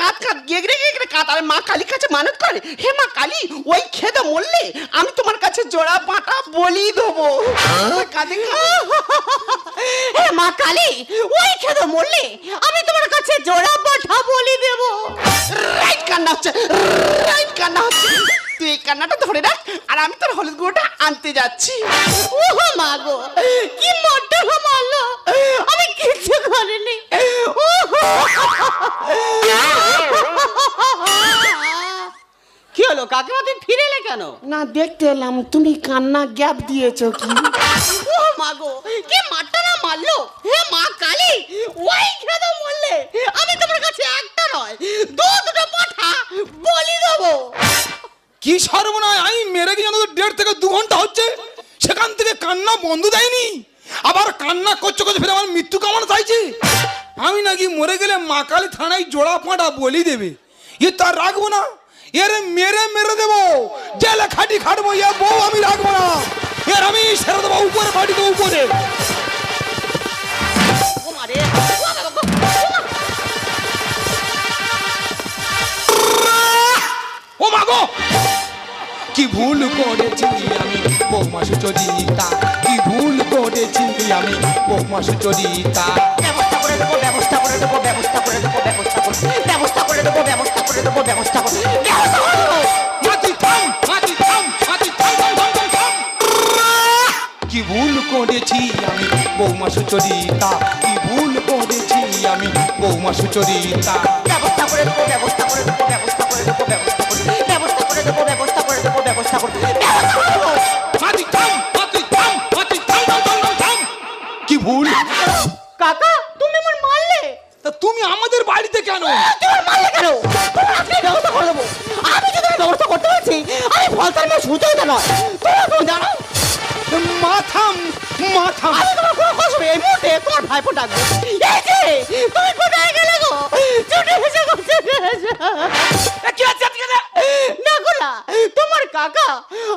কাঁদ কাঁদ গেগড়ে গেগড়ে কাঁদ আর মা কালী কাছে মানত করে, হে মা কালী ওই খেদে মরলে আমি তোমার কাছে জোড়া পাটা বলি দেবো। কাঁদে হে মা কালী ওই খেদে মরলে আমি তোমার কাছে জোড়া পাঠা বলি দেব। রাইট কান্না হচ্ছে, রাইট কান্না হচ্ছে। তুই এই কান্নাটা ধরে রাখ আর আমি তোর হলুদ গুঁড়োটা আনতে যাচ্ছি। ও মা গো কি মনটা মারলো, আমি কিচ্ছু করিনি। কি হলো কাকিমা তুমি ফিরে এলে কেন? না দেখতে এলাম তুমি কান্না গ্যাপ দিয়েছো কি। ও মা গো কি মারটা না মারলো। হে মা কালী ওই খেদে মরলে আমি তোমার কাছে একটা নয় দুটো পাঠা বলি দেবো। কি সর্বনাশ, আমি মেরে গিয়ে 1.5 থেকে 2 ঘন্টা হচ্ছে, সেখান থেকে কান্না বন্ধ দেয়নি, আবার কান্না করছে করছে ফের আমার মৃত্যু কামনা চাইছে। আমি নাকি মরে গেলে মা কালী থানায় জোড়া পাঁটা বলি দেবে, এ তার রাখবো না, এর মেরে মেরে দেবো, জেলে খাটি খাটবো, এ বউ আমি রাখবো না, এর আমি সেরে দেবো উপরে, বাড়িতে উপরে। ও মারে ও মা গো কি ভুল করেছি আমি বৌমা সুচরিতা, কি ভুল করেছি আমি বৌমা সুচরিতা। ব্যবস্থা করে দেবো, ব্যবস্থা করে দেবো, ব্যবস্থা করে দেবো, ব্যবস্থা করে ব্যবস্থা করে দেবো, ব্যবস্থা করে দেবো, ব্যবস্থা করে দেবো। মাটি থাম, মাটি থাম, মাটি থাম, থাম, থাম, থাম, থাম। কি ভুল করেছি আমি বৌমা সুচরিতা, কি ভুল করেছি আমি বৌমা সুচরিতা। ব্যবস্থা করে দেবো, ব্যবস্থা করে দেবো, ব্যবস্থা করে দেবো, ব্যবস্থা করে ব্যবস্থা করে দেবো, ব্যবস্থা করে দেবো, ব্যবস্থা করে দেবো। মাটি থাম, মাটি থাম, মাটি থাম, থাম, থাম, থাম, থাম। কি ভুল? কাকা তুমি আমার মারলে। তা তুমি আমাদের বাড়িতে কেন? তোমার মারলে কেন? তোমার আজকে ব্যবস্থা করে দেবো। আমি যদি ব্যবস্থা করতে পারছি আমি ফলতার মেয়ে সুচরিতা নয়, তুমি জানো মাথাম, মাথাম। আমি তোমার কোনো কষ্ট নেই, এই মুহূর্তে তোমার ভাইপো ডাকবো। এই যে তুমি কোথায় গেলে গো? ছুটে এসে করতে কি আছে আজকে? না গোলা তোমার কাকা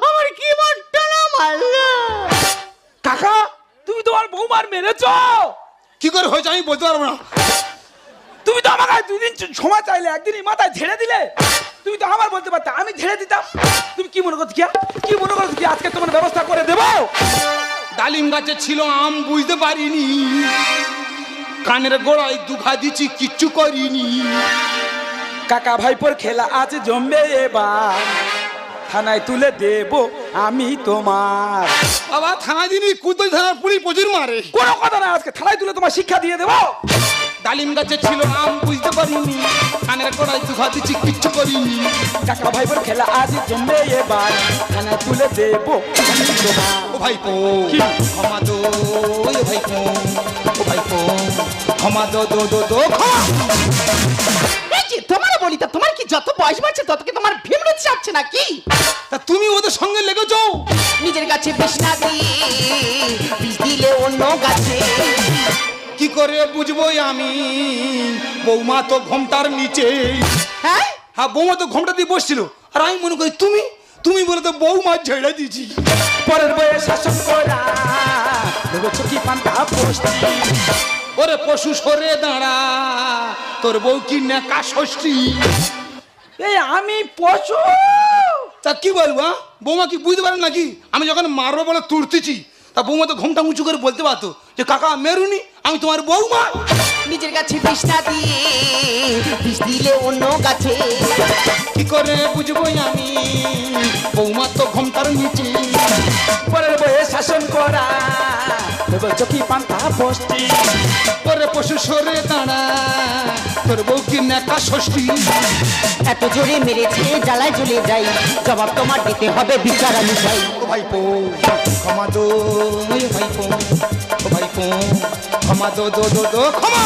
আমার কি মারটা না মারলো। কাকা তুমি তোমার বৌমার মেরেছো? কি করে হয়েছে আমি বলতে পারবো না। তুমি তো আমাকে 2 দিন সময় চাইলে, একদিনই মাথায় ঝেড়ে দিলে। তুমি তো আমার বলতে পারতে, আমি ঝেড়ে দিতাম। তুমি কি মনে করছো কি মনে করছো কি আজকে তোমার ব্যবস্থা করে দেবো? ডালিম গাছে ছিল আম বুঝতে পারিনি, কানের গোড়ায় দুঘা দিচ্ছি কিচ্ছু করিনি। কাকা ভাইপোর খেলা আজ জমবে, এবার থানায় তুলে দেব আমি তোমার। বাবা থানায় দিনই কুদল থানার পুলিশ প্রচুর মারে। কোনো কথা না, আজকে থানায় তুলে তোমার শিক্ষা দিয়ে দেবো। ডালিম গাছে ছিল আম বুঝতে পারিনি, কানের গোড়ায় দুঘা দিচ্ছি কিচ্ছু করিনি। কাকা ভাইপোর খেলা আজ জমবে, এবার থানায় তুলে দেব আমি তোমার। ও ভাইপো ক্ষমা দো, ও ভাইপো, ও ভাইপো ক্ষমা দো, দো দো দো ক্ষমা। এই যে তোমার বলি, তা তোমার কি যত বয়স বাড়ছে তত কি তোমার ভীমরুচি যাচ্ছে নাকি? তা তুমি ওদের সঙ্গে লেগেছো? নিজের গাছে বিষ না দিয়ে বিষ দিলে অন্য গাছে। কি করে বুঝবো আমি, বৌমা তো ঘোমটার নিচে। হ্যাঁ হ্যাঁ বৌমা তো ঘোমটা দিয়ে বসছিল, আর আমি মনে করি তুমি তুমি বলে তো বৌমা ঝেড়ে দিয়েছি। পরের বয়ে শাসন করা দেবো চকি পান্তা পোস্টি। ওরে পশু সরে দাঁড়া, তোর বউ কি নেকা ষষ্ঠী। এই আমি পশু? তা কি বলবো, বৌমা কি বুঝতে পারেন নাকি আমি যখন মারবো বলে তুলতেছি, তা বৌমা তো ঘোমটা উঁচু করে বলতে পারতো যে কাকা মেরুনি, আমি তোমার বৌমা। নিজের গাছে বিষ না দিয়ে বিষ দিলে অন্য গাছে। কি করে বুঝবো আমি, বৌমা তো ঘোমটার নিচে। পরের বয়ে শাসন করা দেবো চকি পান্তা পোস্টি। ওরে পশু সরে দাঁড়া, তোর বউ কি নেকা ষষ্ঠী। এত জোরে মেরেছে জ্বালায় জ্বলে যাই, জবাব তোমার দিতে হবে, বিচার আমি চাই। ও ভাইপো ক্ষমা দো, ও ভাইপো, ও ভাইপো ক্ষমা দো, দো দো দো ক্ষমা।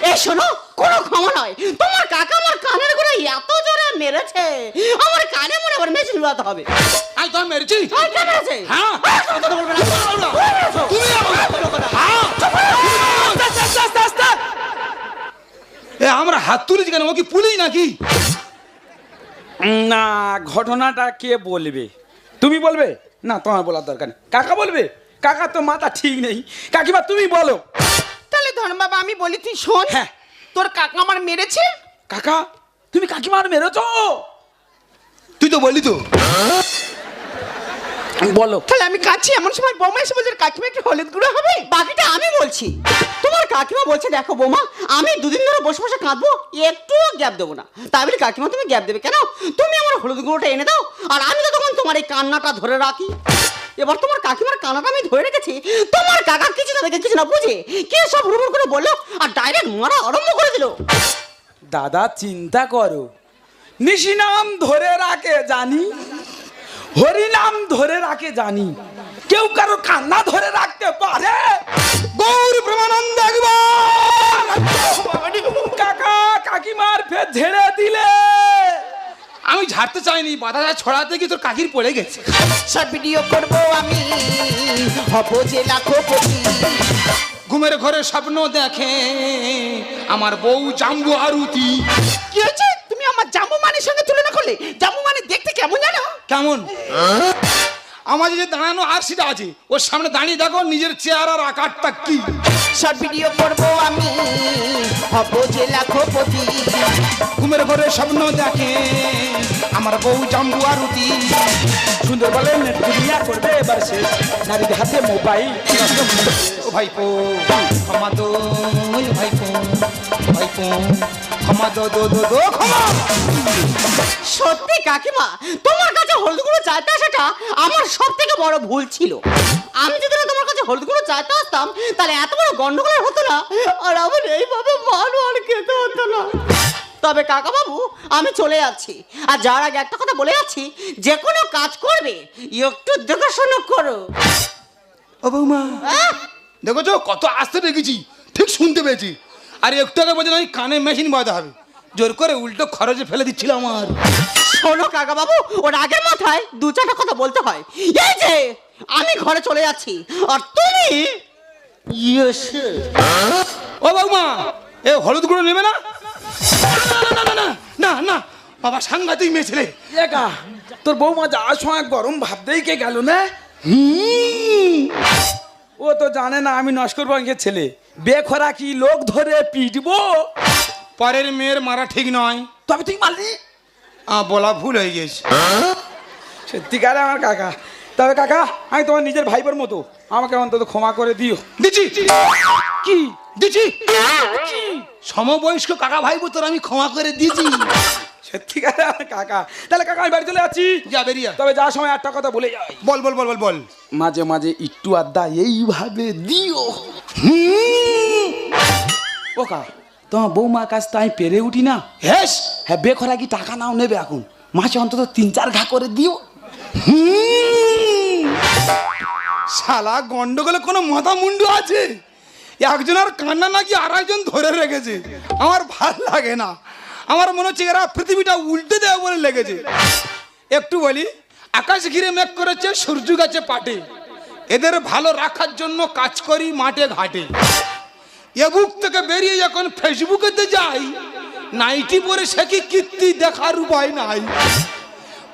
এই শোনো কোনো ক্ষমা নয়, তোমার কাকা আমার কানের গোড়ায় এত জোরে মেরেছে আমার কানে মনে আবার মেশিন লাগাতে হবে। আমি তো মেরেছি। আর কে মেরেছে? হ্যাঁ কথা বলবে না, কথা বলবে না। তুমি হ্যাঁ আস্তে আস্তে আস্তে। এ আমরা হাত তুলেছি কেন, ও কি পুলিশ নাকি? না ঘটনাটা কে বলবে? তুমি বলবে না, তোমার বলার দরকার নেই। কাকা বলবে? কাকা তো মাথা ঠিক নেই। কাকিমা তুমি বলো। তাহলে ধর্ম বাবা আমি বলি তুই শোন। হ্যাঁ। তোর কাকা আমার মেরেছে, কাকা তুমি কাকিমার মেরেছো? তুই তো বললি তো। বলো। তাহলে আমি কাঁদছি, এমন সময় বৌমা এসে বলছে কাকিমা একটু হলুদ গুঁড়ো হবে। বাকিটা আমি বলছি। তোমার কাকিমা বলছে দেখো বৌমা, আমি দুদিন ধরে বসে বসে কাঁদবো, একটুও গ্যাপ দেবো না। তাই বলে কাকিমা তুমি গ্যাপ দেবে কেন? তুমি আমার হলুদ গুঁড়োটা এনে দাও, আর আমি তো তখন তোমার এই কান্নাটা ধরে রাখি। এবার তোমার কাকিমার কান্নাটা আমি ধরে রেখেছি, তোমার কাকা কিছু না দেখে কিছু না বুঝে কে সব রুমুর করে বললো, আর ডাইরেক্ট মারা আরম্ভ করে দিল। দাদা চিন্তা করো, নিশি নাম ধরে রাখে জানি, হরি নাম ধরে রাখে জানি, কেউ কারো কান্না ধরে রাখতে পারে? গৌর প্রেমানন্দ একবার। কাকা কাকিমার ফের ঝেড়ে দিলে। আমি ঝাড়তে চাইনি, বাধাটা ছড়াতে গিয়ে তোর কাকির পড়ে গেছে। শর্ট ভিডিও করবো আমি, হবো যে লাখপতি। ঘুমের ঘরে স্বপ্ন দেখে আমার বউ জাম্বু আরুতি। কি হয়েছে? তুমি আমার জামু মানের সঙ্গে তুলনা করলে? জামু মানে দেখতে কেমন জানো? কেমন? আমার যে দাঁড়ানো আরসিটা আছে, ওর সামনে দাঁড়িয়ে দেখো নিজের চেহারার আকারটা কি। শর্ট ভিডিও করবো আমি, হবো যে লাখপতি। ঘুমের ঘরে স্বপ্ন দেখে আমার বউ জাম্বু আরুতি। সুন্দর বলে নেট দুনিয়া করবে এবার শেষ, নারীদের হাতে মোবাইল। ও ভাইপো ক্ষমা দো, ওই ভাইপো ভাইপো ক্ষমা দো দো দো দো ক্ষমা। সত্যি কাকিমা, তোমার কাছে হলুদ গুঁড়ো চাইতে আসাটা আমার সব থেকে বড় ভুল ছিল। আমি যদি না তোমার কাছে হলুদ গুঁড়ো চাইতে আসতাম, তাহলে এত বড় গন্ডগোল হতো না, আর আমার এইভাবে মারও আর খেতে হতো না। তবে কাকা বাবু, আমি চলে যাচ্ছি, আর যাওয়ার আগে একটা কথা বলে যাচ্ছি, যে কোনো কাজ করবে একটু দেখাশোনা করো। ও বৌমা আহ! দেখেছো কত আস্তে রেখেছি, ঠিক শুনতে পেয়েছি। আর একটু আগে বলছে আমি কানে মেশিন বাঁধা হবে, জোর করে উল্টো খরচে ফেলে দিচ্ছিল আমার। শোনো কাকা বাবু, ওর আগের মাথায় দু চারটা কথা বলতে হয়। এই যে আমি ঘরে চলে যাচ্ছি, আর তুমি ও বৌমা, এ হলুদ গুঁড়ো নেবে না? না না না না না, বাবা সাংঘাতিক মেয়ে ছেলে। একা তোর বৌমা যাওয়ার সময় গরম ভাব দিয়ে কে গেল না? ও তো জানে না আমি নস্কর বংশের ছেলে, বেখরা কি লোক ধরে পিটবো। পরের মেয়ের মারা ঠিক নয়। তবে তুই মারলি। বলা ভুল হয়ে গেছে। সত্যিকারে আমার কাকা। তবে কাকা, আমি তোমার নিজের ভাইপোর মতো, আমাকে অন্তত ক্ষমা করে দিও। দিচ্ছি কি দিচ্ছি, সমবয়স্ক কাকা ভাইবো তোর আমি ক্ষমা করে দিয়েছি। সত্যিকারে আমার কাকা। তাহলে কাকা আমি বাড়ি চলে যাচ্ছি। যা বেরিয়া। তবে যাওয়ার সময় একটা কথা বলে যাই, বল বল বল বল বল। মাঝে মাঝে একটু আড্ডা এইভাবে দিও। ও কা, তোমার বৌমার কাছ তো আমি পেরে উঠি না। হেস, হ্যাঁ বেখরা কি টাকা নাও নেবে এখন, মাসে অন্তত 3-4 ঘা করে দিও। শালা গন্ডগোলে কোনো মাথা মুন্ডু আছে? একজনের কান্না নাকি আরেকজন ধরে রেখেছে। আমার ভাল লাগে না, আমার মনে হচ্ছে এরা পৃথিবীটা উল্টে দেবে বলে লেগেছে। একটু বলি, আকাশ ঘিরে মেঘ করেছে, সূর্য গাছে পাটে, এদের ভালো রাখার জন্য কাজ করি মাঠে ঘাটে। এ বুক থেকে বেরিয়ে যখন ফেসবুকেতে যাই, নাইটি পরে সে কি কীর্তি দেখার উপায় নাই।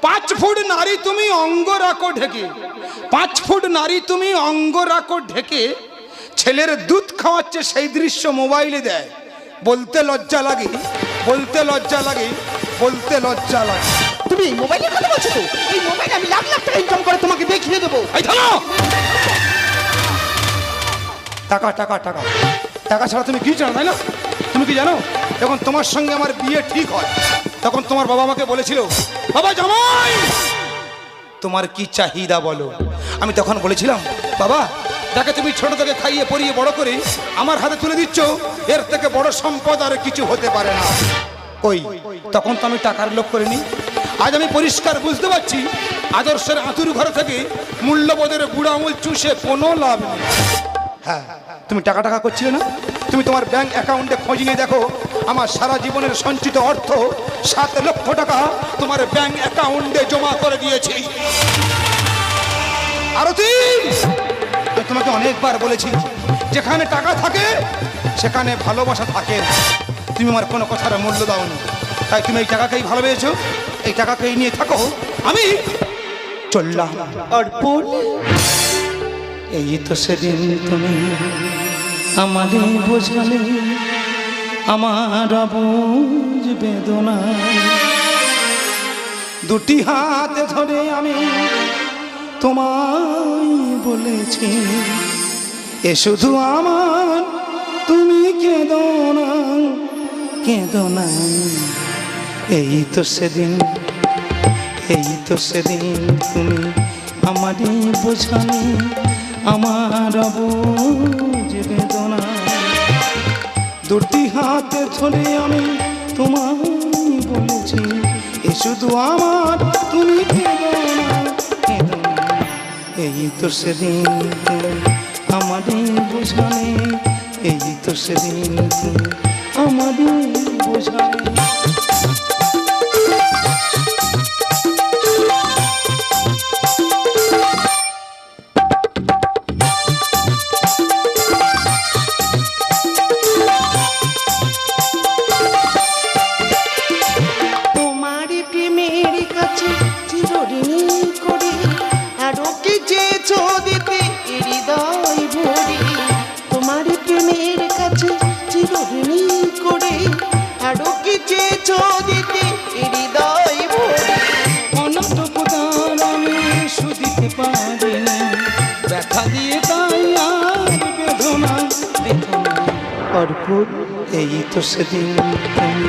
5 ফুট নারী তুমি অঙ্গ রাখো ঢেকে, 5 ফুট নারী তুমি অঙ্গ রাখো ঢেকে, ছেলের দুধ খাওয়াচ্ছে সেই দৃশ্য মোবাইলে দেয়। বলতে লজ্জা লাগে, বলতে লজ্জা লাগে, বলতে লজ্জা লাগে। তুমি এই মোবাইলের কথা বলছো তো? এই মোবাইলে আমি লাখ লাখ টাকা ইনকাম করে তোমাকে দেখিয়ে দেবো। এই থামো! টাকা টাকা টাকা টাকা ছাড়া তুমি কি জানো, তাই না? তুমি কি জানো, যখন তোমার সঙ্গে আমার বিয়ে ঠিক হয়, তখন তোমার বাবা আমাকে বলেছিল, বাবা জামাই তোমার কি চাহিদা বলো। আমি তখন বলেছিলাম, বাবা যাকে তুমি ছোট থেকে খাইয়ে পরিয়ে বড় করে আমার হাতে তুলে দিচ্ছ, এর থেকে বড় সম্পদ আর কিছু হতে পারে না। ওই তখন তো আমি টাকার লোভ করিনি। আজ আমি পরিষ্কার বুঝতে পারছি, আদর্শের আঁতুর ঘর থেকে মূল্যবোধের বুড়া আঙুল চুষে কোনো লাভ নেই। হ্যাঁ, তুমি টাকা টাকা করছিলে না? তুমি তোমার ব্যাংক অ্যাকাউন্টে খোঁজ নিয়ে দেখো, আমার সারা জীবনের সঞ্চিত অর্থ 7 লক্ষ টাকা তোমার ব্যাংক অ্যাকাউন্টে জমা করে দিয়েছি। আরতি, আমি তোমাকে অনেকবার বলেছি, যেখানে টাকা থাকে সেখানে ভালোবাসা থাকে। তুমি আমার কোনো কথার মূল্য দাওনি, তাই তুমি এই টাকাকেই ভালোবেসেছো, এই টাকাকেই নিয়ে থাকো। আমি চললাম। অর্পণ, এই তো সেদিন তুমি আমারে বোঝালে, আমার বুঝ বেদনা। দুটি হাতে ধরে আমি তোমায় বলেছি, এ শুধু আমার, তুমি কেঁদো না, কেঁদো না। এই তো সেদিন, এই তো সেদিন তুমি আমারই বোঝানি আমার বুঝ বেদনা। দুটি হাতে ধরে আমি তোমায় বলেছি, এ শুধু আমার, তুমি কেঁদো না, কেঁদো না। এই তো সেদিন তুমি আমারই বোঝানি, এই তো সেদিন তুমি আমারই বোঝানি। ব্যথা দিয়ে তাই আর বেদনা, বেদনা। অর্পুর এই তো সেদিন তুমি